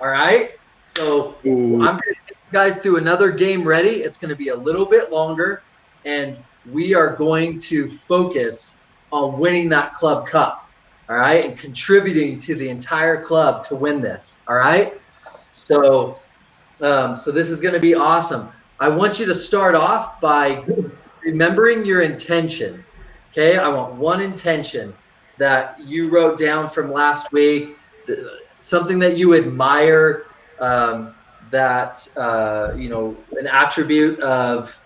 All right. So I'm going to take you guys through another game ready. It's going to be a little bit longer, and we are going to focus on winning that club cup. All right. And contributing to the entire club to win this. All right. So, so this is going to be awesome. I want you to start off by remembering your intention. Okay. I want one intention that you wrote down from last week, something that you admire, that, an attribute of,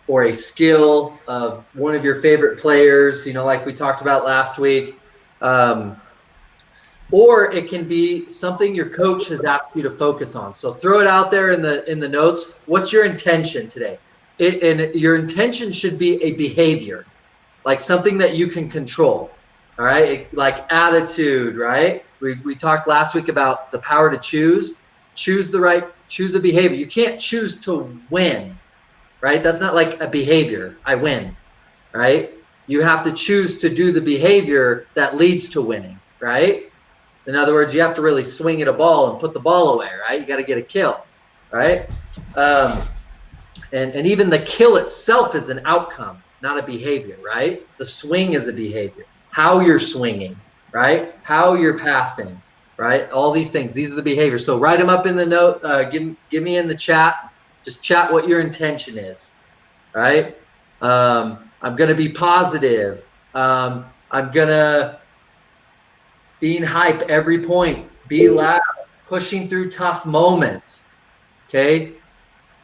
or a skill of one of your favorite players, like we talked about last week. Or it can be something your coach has asked you to focus on. So throw it out there in the notes. What's your intention today? And your intention should be a behavior, like something that you can control. All right, like attitude, right? We talked last week about the power to choose a behavior. You can't choose to win, right? That's not like a behavior. I win, right? You have to choose to do the behavior that leads to winning, right? In other words, you have to really swing at a ball and put the ball away, right? You got to get a kill, right? And even the kill itself is an outcome, not a behavior, right? The swing is a behavior. How you're swinging, right? How you're passing, right? All these things. These are the behaviors. So write them up in the note. Give me in the chat. Just chat what your intention is, right? I'm going to be positive. I'm going to being hype every point. Be loud. Pushing through tough moments. Okay?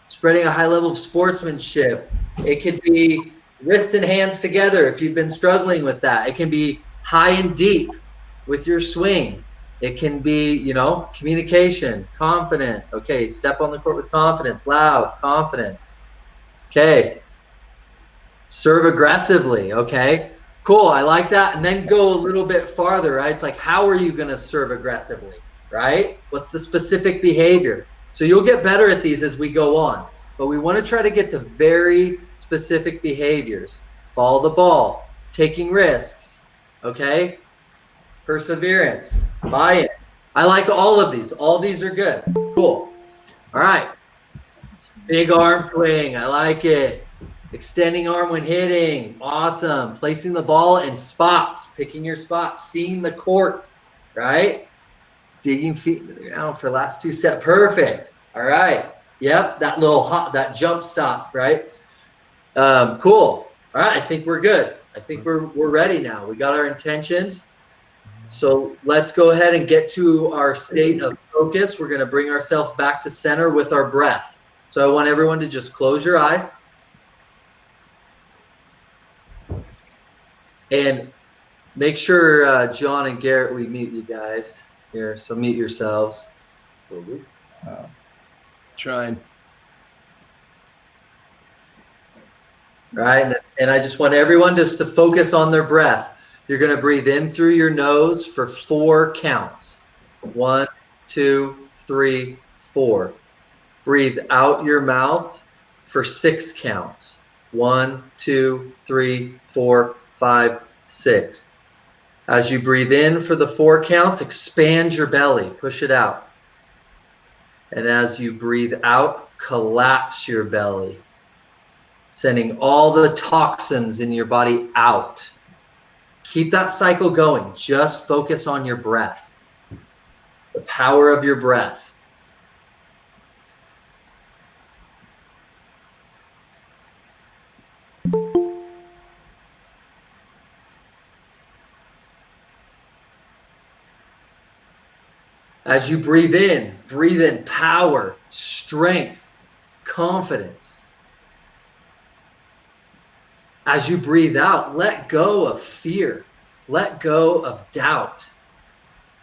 Spreading a high level of sportsmanship. It could be wrist and hands together if you've been struggling with that. It can be high and deep with your swing. It can be, communication, confident. Okay, step on the court with confidence, loud, confidence. Okay. Serve aggressively. Okay, cool. I like that. And then go a little bit farther, right? It's like, how are you going to serve aggressively, right? What's the specific behavior? So you'll get better at these as we go on, but we want to try to get to very specific behaviors. Follow the ball, taking risks, okay? Perseverance, buy-in. I like all of these. All these are good. Cool. All right. Big arm swing. I like it. Extending arm when hitting. Awesome. Placing the ball in spots, picking your spots, seeing the court, right? Digging feet into the ground for last two steps. Perfect. All right. Yep. That little that jump stop, right? Cool. All right. I think we're good. I think we're ready now. We got our intentions. So let's go ahead and get to our state of focus. We're going to bring ourselves back to center with our breath. So I want everyone to just close your eyes. And make sure, John and Garrett, we mute you guys here. So mute yourselves. Trying. Right. And I just want everyone just to focus on their breath. You're going to breathe in through your nose for 4 counts. 1, 2, 3, 4. Breathe out your mouth for 6 counts. 1, 2, 3, 4, 5, 6. As you breathe in for the 4 counts, expand your belly, push it out. And as you breathe out, collapse your belly, sending all the toxins in your body out. Keep that cycle going. Just focus on your breath, the power of your breath. As you breathe in power, strength, confidence. As you breathe out, let go of fear. Let go of doubt.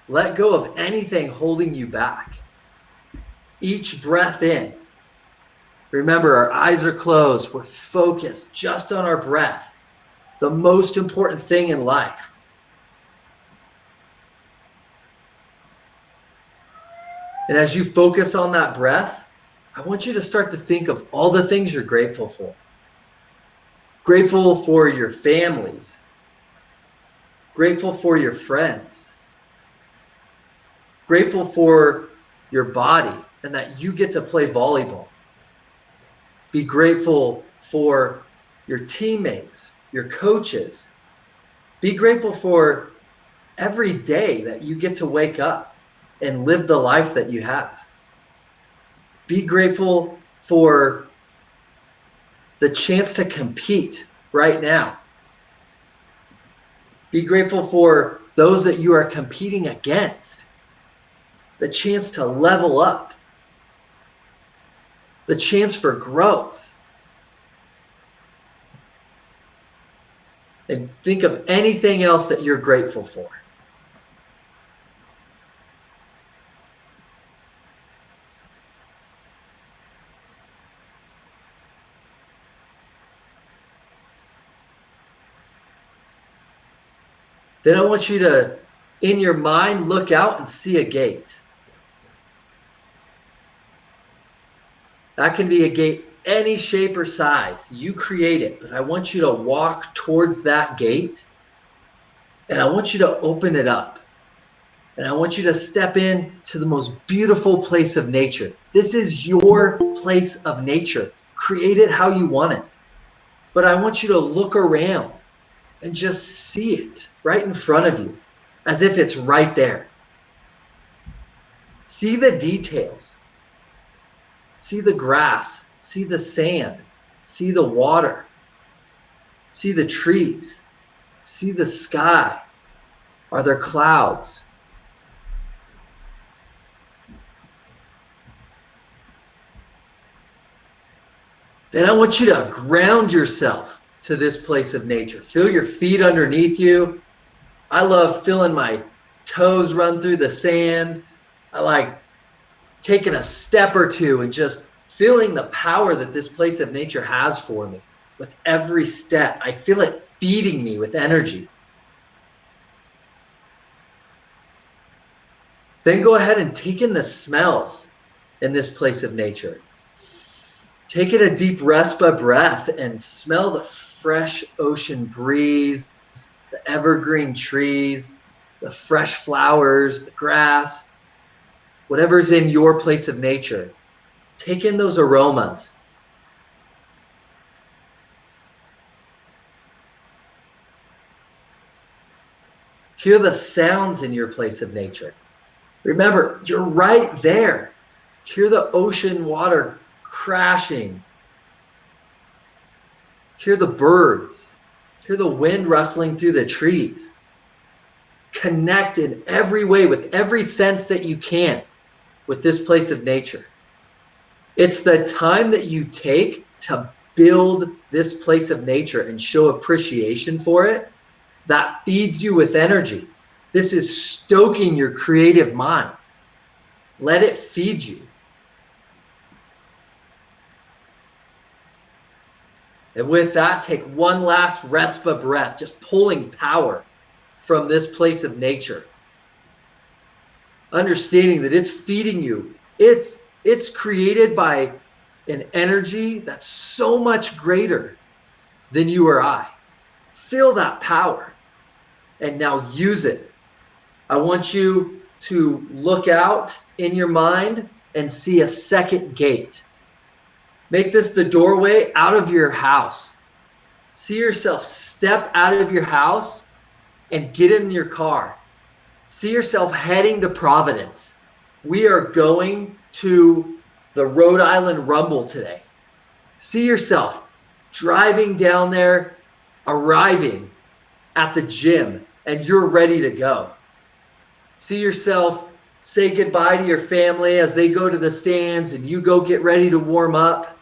Let go of anything holding you back. Each breath in. Remember, our eyes are closed. We're focused just on our breath. The most important thing in life. And as you focus on that breath, I want you to start to think of all the things you're grateful for. Grateful for your families. Grateful for your friends. Grateful for your body, and that you get to play volleyball. Be grateful for your teammates, your coaches. Be grateful for every day that you get to wake up and live the life that you have. Be grateful for the chance to compete right now. Be grateful for those that you are competing against. The chance to level up. The chance for growth. And think of anything else that you're grateful for. Then I want you to, in your mind, look out and see a gate. That can be a gate any shape or size. You create it, but I want you to walk towards that gate, and I want you to open it up. And I want you to step into the most beautiful place of nature. This is your place of nature. Create it how you want it. But I want you to look around and just see it right in front of you, as if it's right there. See the details. See the grass. See the sand. See the water. See the trees. See the sky. Are there clouds? Then I want you to ground yourself to this place of nature. Feel your feet underneath you. I love feeling my toes run through the sand. I like taking a step or two and just feeling the power that this place of nature has for me. With every step, I feel it feeding me with energy. Then go ahead and take in the smells in this place of nature. Take in a deep RESPA breath and smell the fresh ocean breeze, the evergreen trees, the fresh flowers, the grass, whatever's in your place of nature. Take in those aromas. Hear the sounds in your place of nature. Remember, you're right there. Hear the ocean water crashing. Hear the birds. Hear the wind rustling through the trees. Connect in every way with every sense that you can with this place of nature. It's the time that you take to build this place of nature and show appreciation for it that feeds you with energy. This is stoking your creative mind. Let it feed you. And with that, take one last RESPA breath, just pulling power from this place of nature. Understanding that it's feeding you. It's created by an energy that's so much greater than you or I. Feel that power and now use it. I want you to look out in your mind and see a second gate. Make this the doorway out of your house. See yourself step out of your house and get in your car. See yourself heading to Providence. We are going to the Rhode Island Rumble today. See yourself driving down there, arriving at the gym, and you're ready to go. See yourself say goodbye to your family as they go to the stands and you go get ready to warm up.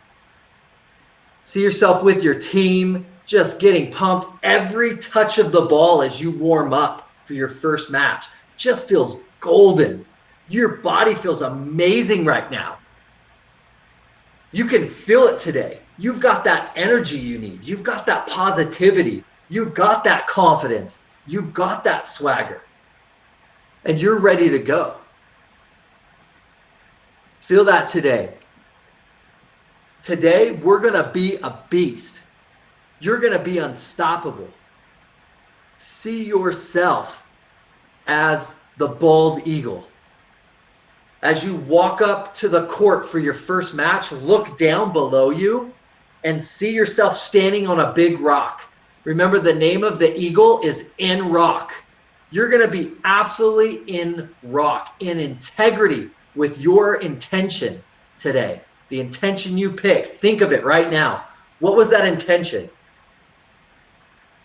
See yourself with your team just getting pumped. Every touch of the ball as you warm up for your first match just feels golden. Your body feels amazing right now. You can feel it today. You've got that energy you need. You've got that positivity. You've got that confidence. You've got that swagger. And you're ready to go. Feel that today. Today, we're going to be a beast. You're going to be unstoppable. See yourself as the bald eagle. As you walk up to the court for your first match, look down below you and see yourself standing on a big rock. Remember, the name of the eagle is in rock. You're going to be absolutely in rock, in integrity with your intention today. The intention you picked. Think of it right now. What was that intention?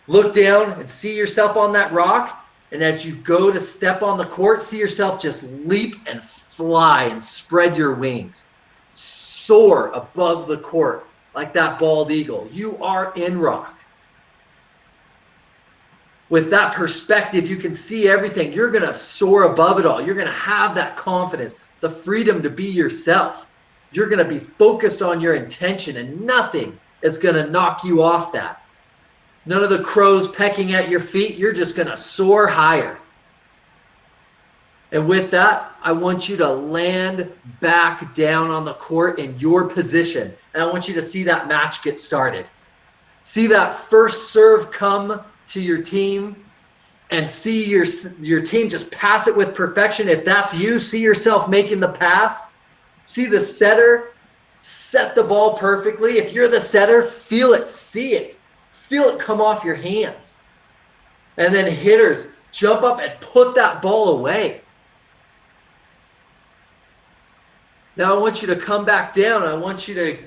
Look down and see yourself on that rock. And as you go to step on the court, see yourself just leap and fly and spread your wings. Soar above the court like that bald eagle. You are in rock. With that perspective, you can see everything. You're going to soar above it all. You're going to have that confidence, the freedom to be yourself. You're going to be focused on your intention, and nothing is going to knock you off that. None of the crows pecking at your feet. You're just going to soar higher. And with that, I want you to land back down on the court in your position. And I want you to see that match get started. See that first serve come to your team, and see your team just pass it with perfection. If that's you, see yourself making the pass. See the setter set the ball perfectly. If you're the setter, feel it, see it. Feel it come off your hands. And then hitters, jump up and put that ball away. Now I want you to come back down. I want you to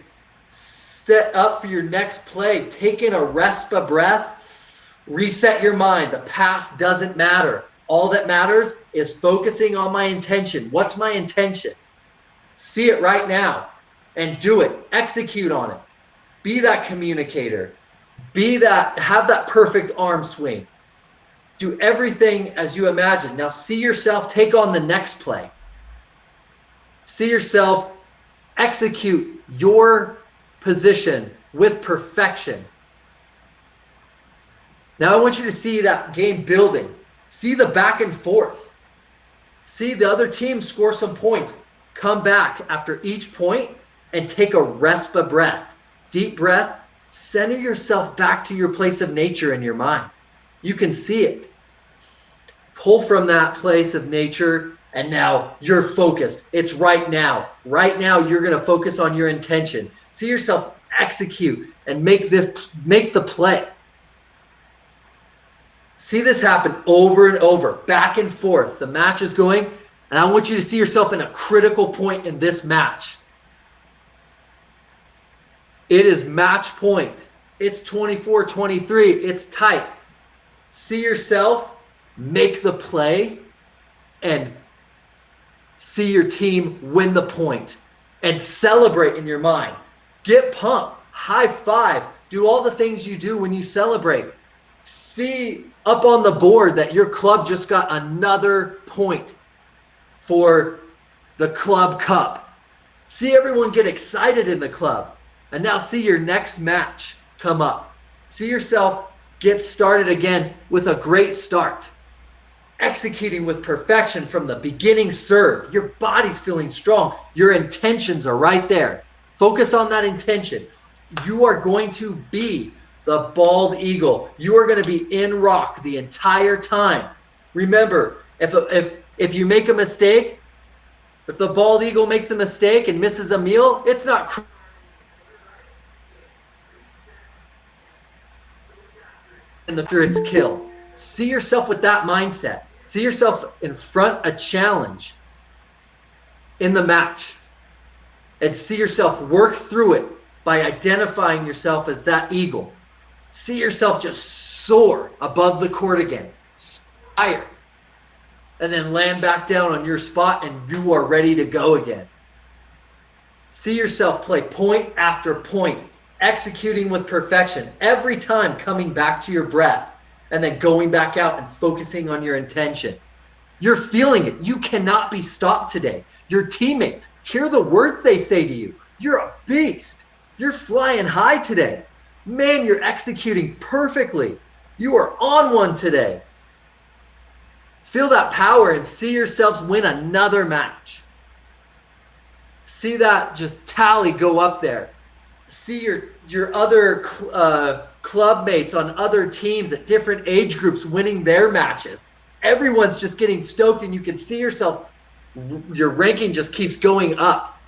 set up for your next play. Take in a breath. Reset your mind. The past doesn't matter. All that matters is focusing on my intention. What's my intention? See it right now and do it. Execute on it. Be that communicator. Have that perfect arm swing. Do everything as you imagine. Now see yourself take on the next play. See yourself execute your position with perfection. Now I want you to see that game building. See the back and forth. See the other team score some points. Come back after each point and take a breath. Deep breath. Center yourself back to your place of nature in your mind. You can see it. Pull from that place of nature, and now you're focused. It's right now. Right now, you're going to focus on your intention. See yourself execute and make the play. See this happen over and over, back and forth. The match is going, and I want you to see yourself in a critical point in this match. It is match point. It's 24-23. It's tight. See yourself make the play and see your team win the point and celebrate in your mind. Get pumped. High five. Do all the things you do when you celebrate. See up on the board that your club just got another point for the club cup. See everyone get excited in the club. And now see your next match come up. See yourself get started again with a great start. Executing with perfection from the beginning serve. Your body's feeling strong. Your intentions are right there. Focus on that intention. You are going to be the bald eagle. You are going to be in rock the entire time. Remember, if you make a mistake, if the bald eagle makes a mistake and misses a meal, it's not after its kill. See yourself with that mindset. See yourself in front a challenge in the match, and see yourself work through it by identifying yourself as that eagle. See yourself just soar above the court again, higher, and then land back down on your spot, and you are ready to go again. See yourself play point after point, executing with perfection, every time coming back to your breath and then going back out and focusing on your intention. You're feeling it. You cannot be stopped today. Your teammates, hear the words they say to you. You're a beast. You're flying high today. Man, you're executing perfectly. You are on one today. Feel that power and see yourselves win another match. See that just tally go up there. See your other club mates on other teams at different age groups winning their matches. Everyone's just getting stoked, and you can see yourself Your ranking just keeps going up.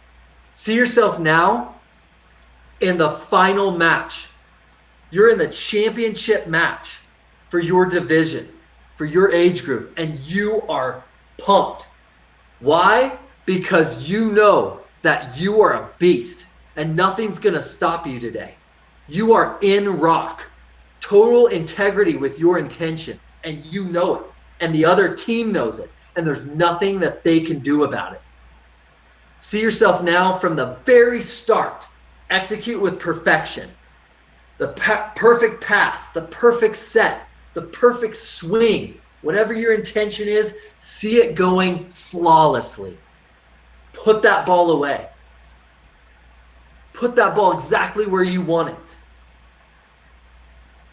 See yourself now in the final match. You're in the championship match for your division, for your age group, and you are pumped. Why? Because you know that you are a beast and nothing's going to stop you today. You are in rock, total integrity with your intentions, and you know it, and the other team knows it, and there's nothing that they can do about it. See yourself now from the very start. Execute with perfection. The perfect pass, the perfect set, the perfect swing, whatever your intention is, see it going flawlessly. Put that ball away. Put that ball exactly where you want it.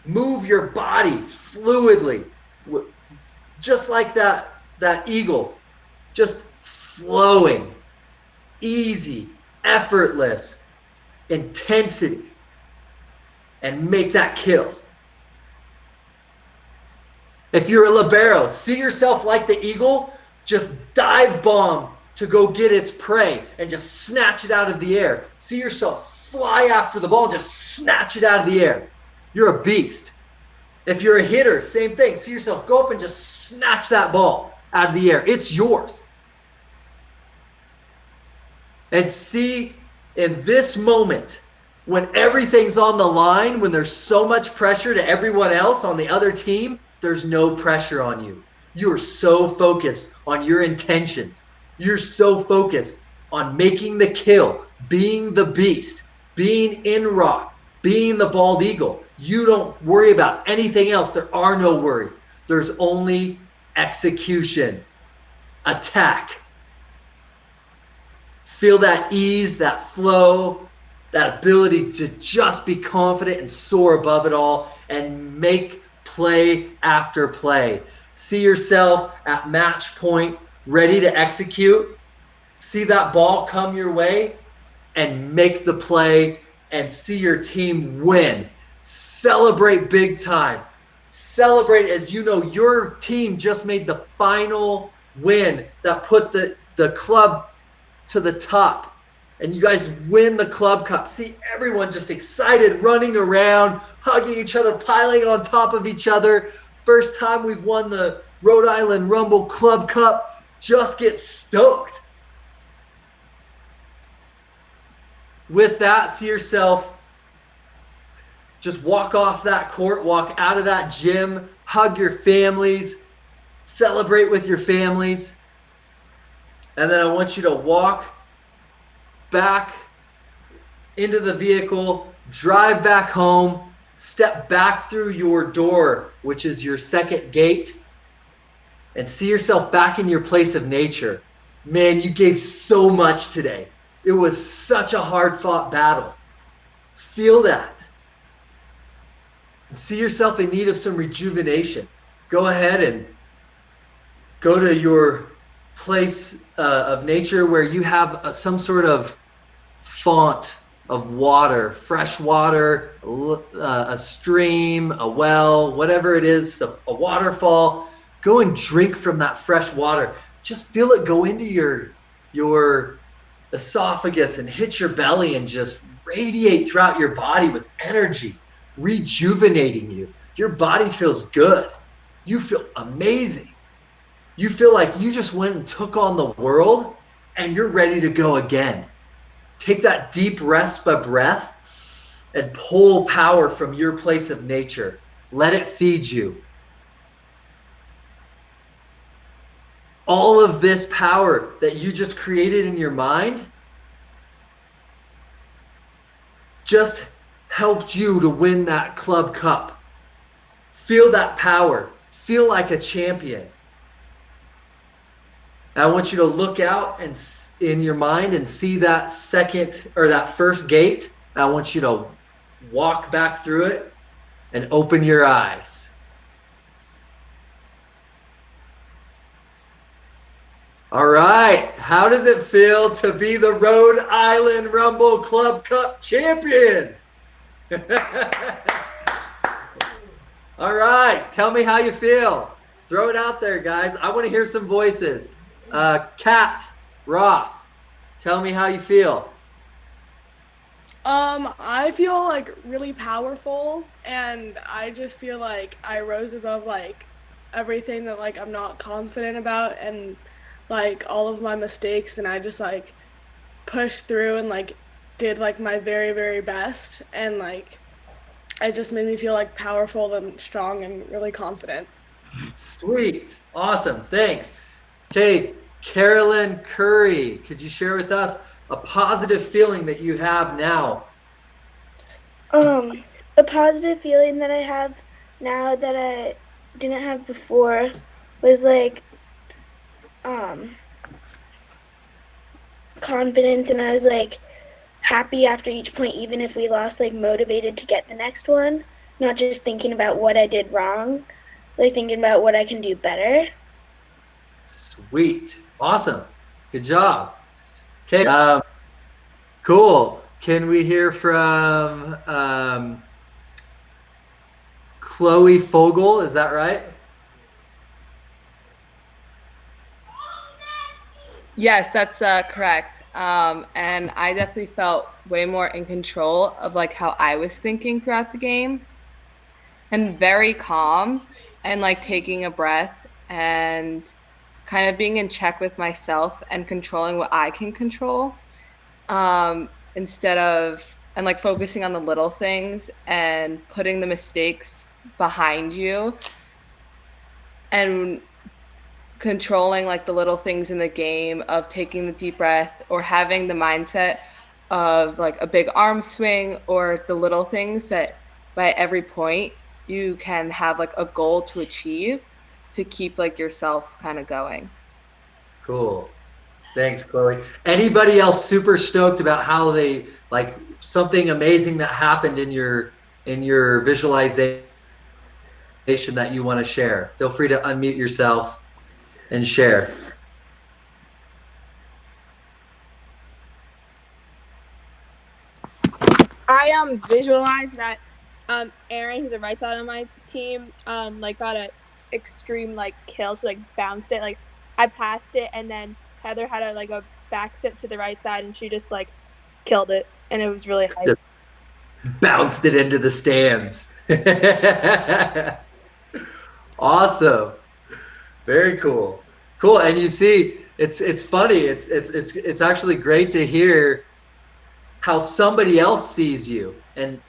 Move your body fluidly, just like that eagle, just flowing, easy, effortless, intensity, and make that kill. If you're a libero, see yourself like the eagle, just dive bomb to go get its prey and just snatch it out of the air. See yourself fly after the ball, just snatch it out of the air. You're a beast. If you're a hitter, same thing. See yourself go up and just snatch that ball out of the air. It's yours. And see, in this moment, when everything's on the line, when there's so much pressure to everyone else on the other team, there's no pressure on you. You're so focused on your intentions. You're so focused on making the kill, being the beast, being in rock, being the bald eagle. You don't worry about anything else. There are no worries. There's only execution, attack. Feel that ease, that flow, that ability to just be confident and soar above it all and make play after play. See yourself at match point, ready to execute. See that ball come your way and make the play and see your team win. Celebrate big time. Celebrate as you know your team just made the final win that put the club to the top. And you guys win the club cup. See everyone just excited, running around, hugging each other, piling on top of each other. First time we've won the Rhode Island Rumble Club Cup. Just get stoked. With that, see yourself just walk off that court, walk out of that gym, hug your families, celebrate with your families. And then I want you to walk back into the vehicle, drive back home, step back through your door, which is your second gate, and see yourself back in your place of nature. Man, you gave so much today. It was such a hard-fought battle. Feel that. And see yourself in need of some rejuvenation. Go ahead and go to your place of nature where you have some sort of font of water, fresh water, a stream, a well, whatever it is, a waterfall. Go and drink from that fresh water. Just feel it go into your esophagus and hit your belly and just radiate throughout your body with energy, rejuvenating you. Your body feels good. You feel amazing. You feel like you just went and took on the world and you're ready to go again. Take that deep rest by breath and pull power from your place of nature. Let it feed you. All of this power that you just created in your mind just helped you to win that club cup. Feel that power. Feel like a champion. I want you to look out and in your mind and see that second or that first gate. I want you to walk back through it and open your eyes. All right. How does it feel to be the Rhode Island Rumble Club Cup champions? All right. Tell me how you feel. Throw it out there, guys. I want to hear some voices. Kat Roth, tell me how you feel. I feel like really powerful, and I just feel like I rose above like everything that like I'm not confident about, and like all of my mistakes, and I just like pushed through and like did like my very, very best, and like it just made me feel like powerful and strong and really confident. Sweet. Awesome. Thanks. Okay, Carolyn Curry, could you share with us a positive feeling that you have now? Um, a positive feeling that I have now that I didn't have before was like um confidence, and I was like happy after each point, even if we lost, like motivated to get the next one, not just thinking about what I did wrong, like thinking about what I can do better. Sweet. Awesome. Good job. Okay, cool. Can we hear from Chloe Fogel? Is that right? Yes, that's correct. And I definitely felt way more in control of like how I was thinking throughout the game and very calm and like taking a breath and kind of being in check with myself and controlling what I can control instead of and like focusing on the little things and putting the mistakes behind you and controlling like the little things in the game of taking the deep breath or having the mindset of like a big arm swing or the little things that by every point you can have like a goal to achieve to keep like yourself kind of going. Cool. Thanks, Chloe. Anybody else super stoked about how they like something amazing that happened in your visualization that you want to share? Feel free to unmute yourself and share. I visualized that Aaron, who's a right side on my team, like got a extreme like kill, so like bounced it. Like I passed it, and then Heather had a back sit to the right side, and she just like killed it, and it was really hype. Just bounced it into the stands. Awesome. Very cool. Cool. And you see, it's funny. It's actually great to hear how somebody else sees you. And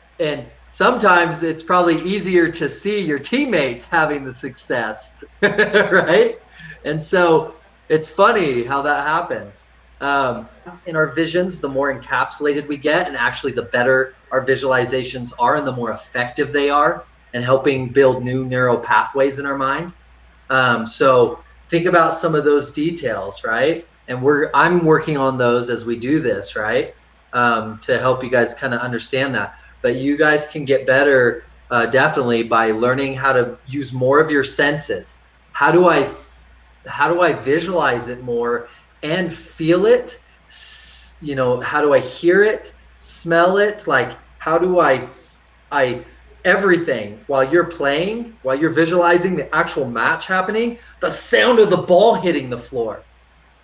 sometimes it's probably easier to see your teammates having the success, right? And so it's funny how that happens. In our visions, the more encapsulated we get, and actually the better our visualizations are, and the more effective they are, and helping build new neural pathways in our mind. So think about some of those details, right? And I'm working on those as we do this, right? To help you guys kind of understand that. But you guys can get better definitely by learning how to use more of your senses. How do I how do I visualize it more and feel it? You know, how do I hear it, smell it? Like how do I everything while you're playing, while you're visualizing the actual match happening, the sound of the ball hitting the floor,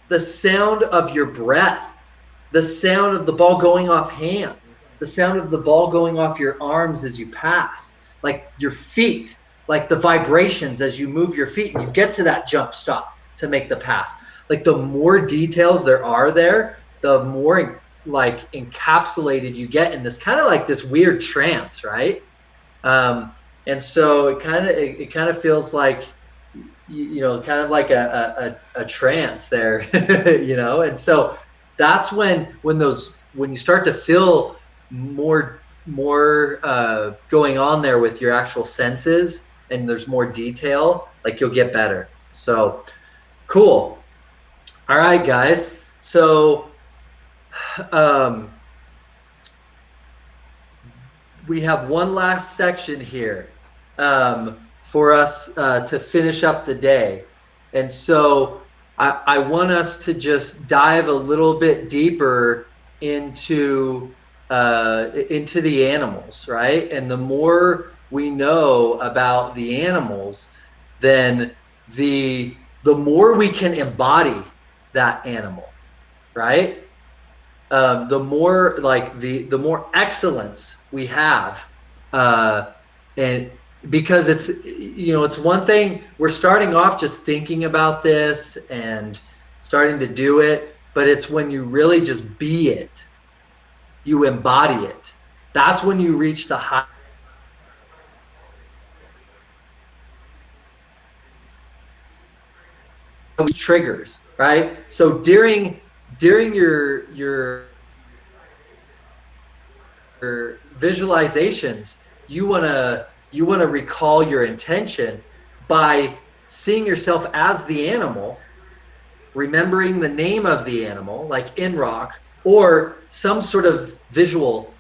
the sound of your breath, the sound of the ball going off hands, the sound of the ball going off your arms as you pass, like your feet, like the vibrations as you move your feet and you get to that jump stop to make the pass. Like the more details there are there, the more like encapsulated you get in this kind of like this weird trance, right? Um, and so it kind of feels like you know, kind of like a trance there, you know. And so that's when you start to feel more going on there with your actual senses, and there's more detail, like you'll get better. So cool. All right, guys. So um, we have one last section here for us to finish up the day. And so I want us to just dive a little bit deeper into the animals, right? And the more we know about the animals, then the more we can embody that animal, right? The more like the more excellence we have, and because it's, you know, it's one thing, we're starting off just thinking about this and starting to do it, but it's when you really just be it, you embody it. That's when you reach the high triggers, right? So during your visualizations, you want to recall your intention by seeing yourself as the animal, remembering the name of the animal, like in rock, or some sort of visual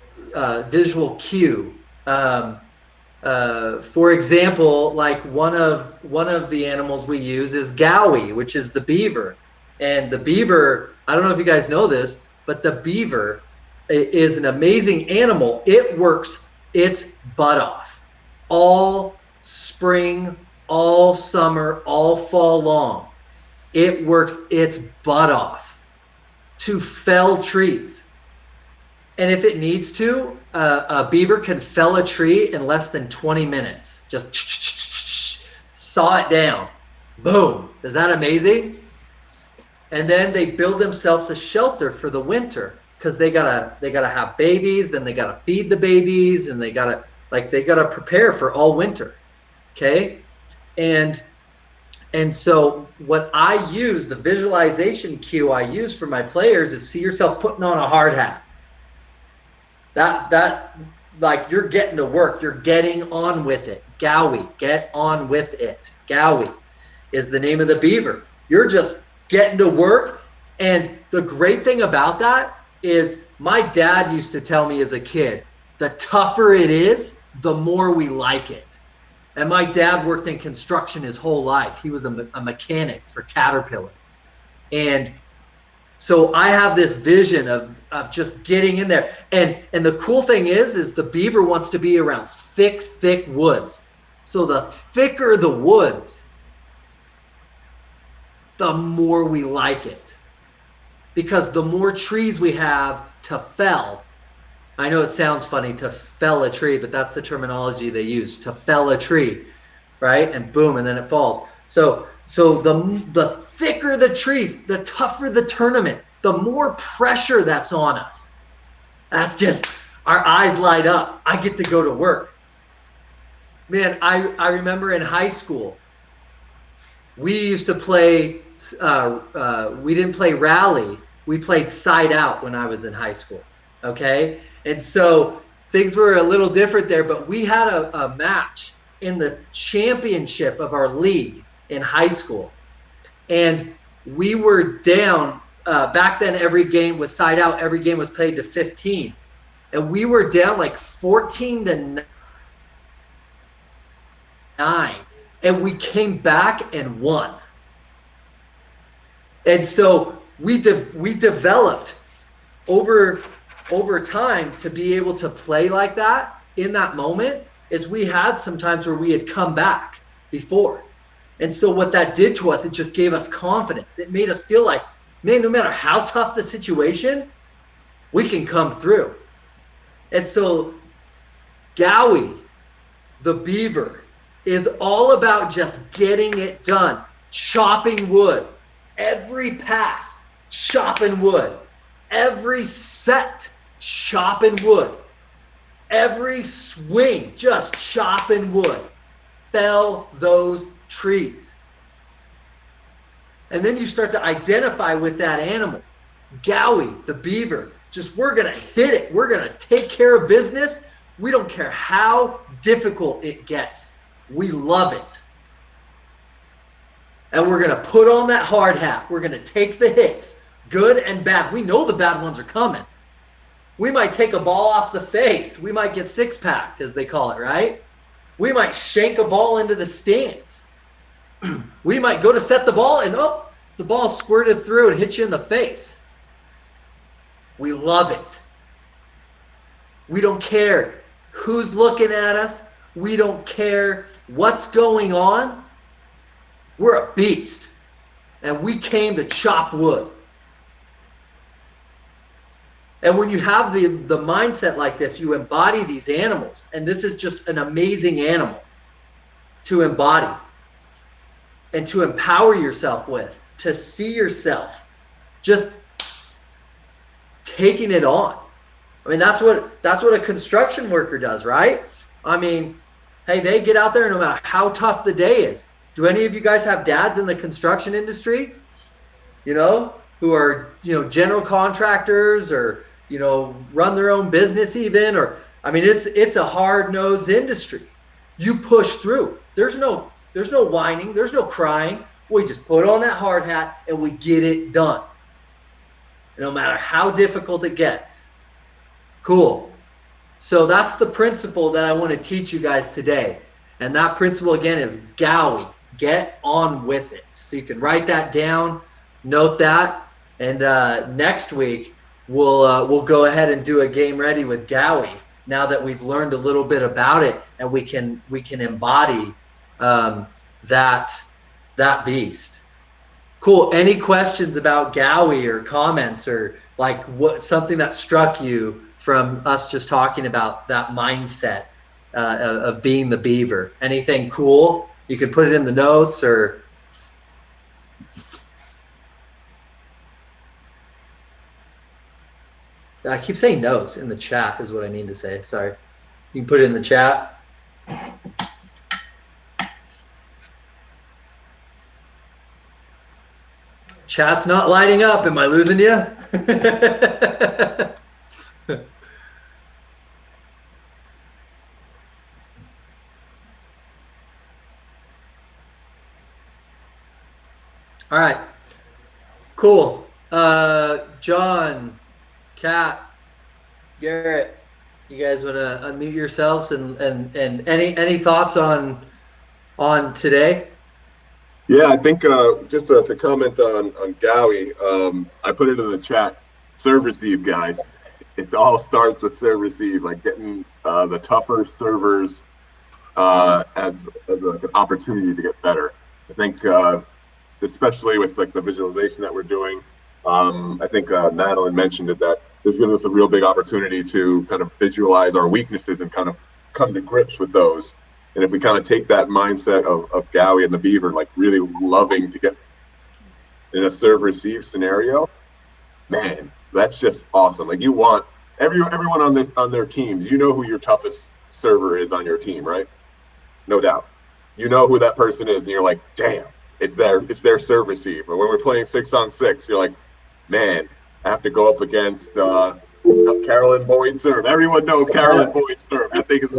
cue. For example, like one of the animals we use is GOWI, which is the beaver. And the beaver, I don't know if you guys know this, but the beaver is an amazing animal. It works its butt off all spring, all summer, all fall long. It works its butt off to fell trees. And if it needs to, a beaver can fell a tree in less than 20 minutes. Just saw it down. Boom. Is that amazing? And then they build themselves a shelter for the winter because they gotta have babies, then they gotta feed the babies, and they gotta prepare for all winter. Okay? And so what I use, the visualization cue I use for my players is see yourself putting on a hard hat. That like you're getting to work, you're getting on with it. GOWI, get on with it. GOWI is the name of the beaver. You're just getting to work. And the great thing about that is my dad used to tell me as a kid, the tougher it is, the more we like it. And my dad worked in construction his whole life. He was a mechanic for Caterpillar. And so I have this vision of just getting in there. And the cool thing is the beaver wants to be around thick woods. So the thicker the woods, the more we like it. Because the more trees we have to fell, I know it sounds funny to fell a tree, but that's the terminology they use, to fell a tree, right? And boom, and then it falls. So the thicker the trees, the tougher the tournament, the more pressure that's on us. That's just, our eyes light up. I get to go to work. Man, I remember in high school, we used to play, we didn't play rally, we played side out when I was in high school, okay? And so things were a little different there, but we had a match in the championship of our league in high school. And we were down, back then every game was side out, every game was played to 15. And we were down like 14-9. And we came back and won. And so we developed over time to be able to play like that in that moment, is we had some times where we had come back before. And so what that did to us, it just gave us confidence. It made us feel like, man, no matter how tough the situation, we can come through. And so GOWI, the beaver, is all about just getting it done, chopping wood. Every pass, chopping wood. Every set, chopping wood. Every swing, just chopping wood. Fell those trees. And then you start to identify with that animal. GOWI, the beaver, just we're going to hit it. We're going to take care of business. We don't care how difficult it gets. We love it. And we're going to put on that hard hat. We're going to take the hits, good and bad. We know the bad ones are coming. We might take a ball off the face. We might get six-packed, as they call it, right? We might shank a ball into the stands. We might go to set the ball and, oh, the ball squirted through and hit you in the face. We love it. We don't care who's looking at us. We don't care what's going on. We're a beast. and we came to chop wood. And when you have the mindset like this, you embody these animals, and this is just an amazing animal to embody and to empower yourself with, to see yourself just taking it on. I mean, that's what a construction worker does, right? I mean, hey, they get out there no matter how tough the day is. Do any of you guys have dads in the construction industry, you know, who are, you know, general contractors or, you know, run their own business even? Or, I mean, it's a hard-nosed industry. You push through. There's no whining. There's no crying. We just put on that hard hat and we get it done. No matter how difficult it gets. Cool. So that's the principle that I want to teach you guys today. And that principle again is GOWI. Get on with it. So you can write that down, note that, and next week we'll go ahead and do a game ready with GOWI. Now that we've learned a little bit about it, and we can embody that beast. Cool. Any questions about GOWI or comments or like something that struck you from us just talking about that mindset of being the beaver? Anything cool? You can put it in the notes or. I keep saying notes in the chat is what I mean to say. Sorry. You can put it in the chat. Chat's not lighting up. Am I losing you? All right. Cool. John, Kat, Garrett, you guys want to unmute yourselves and any thoughts on today? Yeah, I think just to comment on GOWI, I put it in the chat. Serve receive, guys. It all starts with serve receive, like getting the tougher servers as an opportunity to get better. I think especially with like the visualization that we're doing, I think Madeline mentioned it, that this gives us a real big opportunity to kind of visualize our weaknesses and kind of come to grips with those. And if we kind of take that mindset of GOWI and the beaver, like really loving to get in a serve receive scenario, man, that's just awesome. Like you want everyone on their teams, you know who your toughest server is on your team, right? No doubt. You know who that person is, and you're like, damn, it's their serve receive. Or when we're playing 6-on-6, you're like, man, I have to go up against Carolyn Boyd serve. Everyone knows Carolyn Boyd serve. I think it's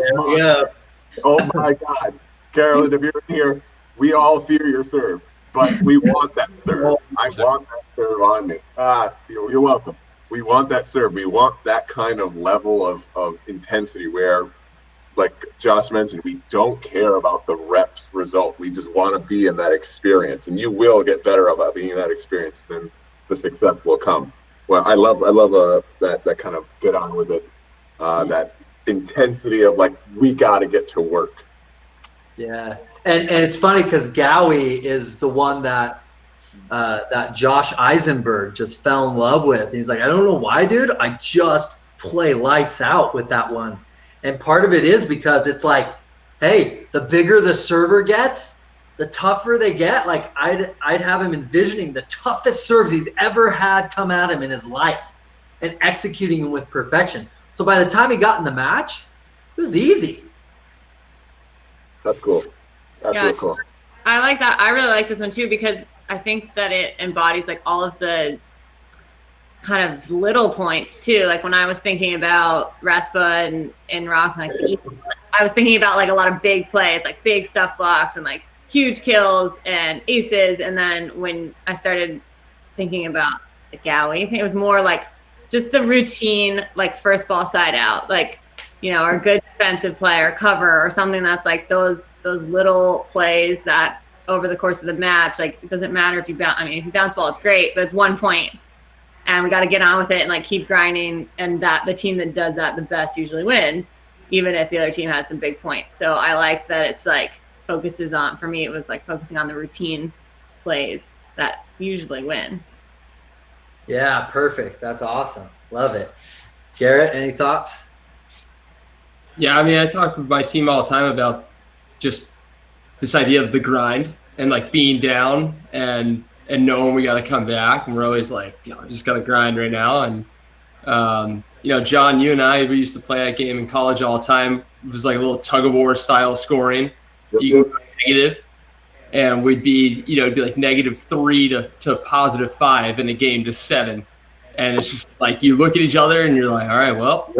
oh my God, Carolyn, if you're here, we all fear your serve, but we want that serve. I want that serve on me. You're welcome. We want that serve. We want that kind of level of intensity where, like Josh mentioned, we don't care about the reps result. We just want to be in that experience, and you will get better about being in that experience, then the success will come. Well, I love that kind of get on with it, that intensity of like, we got to get to work. Yeah, and it's funny because GOWI is the one that Josh Eisenberg just fell in love with. He's like, I don't know why, dude. I just play lights out with that one. And part of it is because it's like, hey, the bigger the server gets, the tougher they get. Like I'd have him envisioning the toughest serves he's ever had come at him in his life and executing them with perfection. So by the time he got in the match, it was easy. That's cool. That's really cool. I like that. I really like this one too, because I think that it embodies like all of the kind of little points too. Like when I was thinking about Respa and Rock, like I was thinking about like a lot of big plays, like big stuff blocks and like huge kills and aces. And then when I started thinking about the GOWI, I think it was more like just the routine, like first ball side out, like, you know, or a good defensive play or cover or something that's like those little plays that over the course of the match, like it doesn't matter if you bounce. I mean, if you bounce ball, it's great, but it's 1 point, and we got to get on with it and like keep grinding. And that the team that does that the best usually wins, even if the other team has some big points. So I like that it's like focuses on. For me, it was like focusing on the routine plays that usually win. Yeah, perfect. That's awesome. Love it. Garrett, any thoughts? Yeah, I mean, I talk with my team all the time about just this idea of the grind and like being down and knowing we got to come back. And we're always like, just got to grind right now. And John, you and I, we used to play that game in college all the time. It was like a little tug of war style scoring. You can go negative, and we'd be, it'd be like -3 to +5 in a game to 7. And it's just like you look at each other and you're like, all right, well,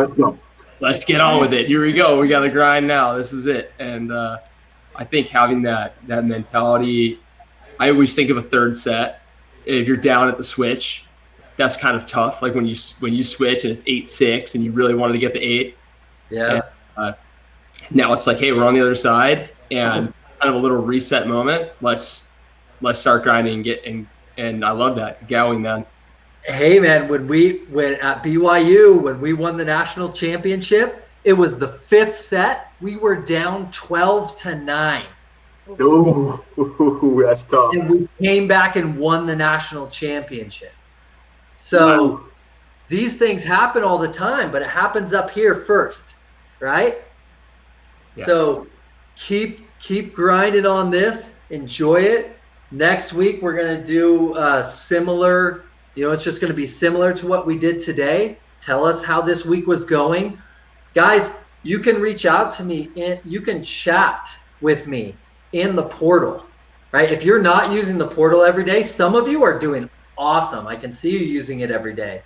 let's get on with it. Here we go. We got to grind now. This is it. And I think having that mentality, I always think of a third set. If you're down at the switch, that's kind of tough. Like when you switch and it's 8-6 and you really wanted to get the 8. Yeah. And, now it's like, hey, we're on the other side and kind of a little reset moment. Let's start grinding and I love that GOWI, man. Hey man, when at BYU, when we won the national championship, it was the 5th set. We were down 12-9. Ooh, that's tough. And we came back and won the national championship. So these things happen all the time, but it happens up here first, right? Yeah. So keep grinding on this. Enjoy it. Next week we're gonna do similar. It's just going to be similar to what we did today. Tell us how this week was going. Guys, you can reach out to me. You can chat with me in the portal, right? If you're not using the portal every day, some of you are doing awesome. I can see you using it every day.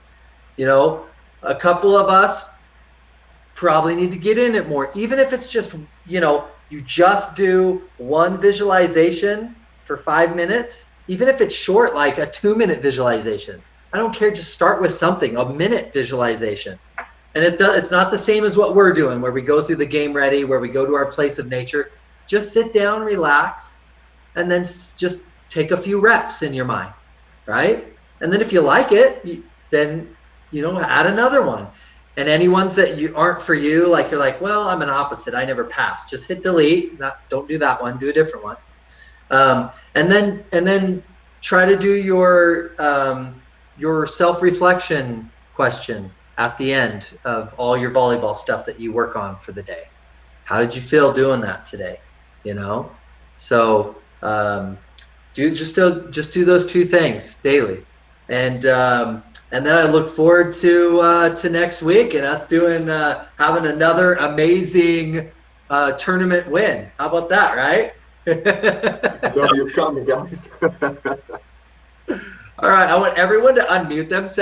A couple of us probably need to get in it more. Even if it's just, you just do one visualization for 5 minutes. Even if it's short, like a 2-minute visualization, I don't care. Just start with something, a minute visualization. And it's not the same as what we're doing, where we go through the game ready, where we go to our place of nature. Just sit down, relax, and then just take a few reps in your mind, right? And then if you like it, then, add another one. And any ones that aren't for you, like you're like, well, I'm an opposite. I never pass. Just hit delete. Don't do that one. Do a different one. And then try to do your self-reflection question at the end of all your volleyball stuff that you work on for the day. How did you feel doing that today? So just do those 2 things daily, and then I look forward to next week and us doing having another amazing tournament win. How about that, right? You're coming, guys. All right, I want everyone to unmute themselves.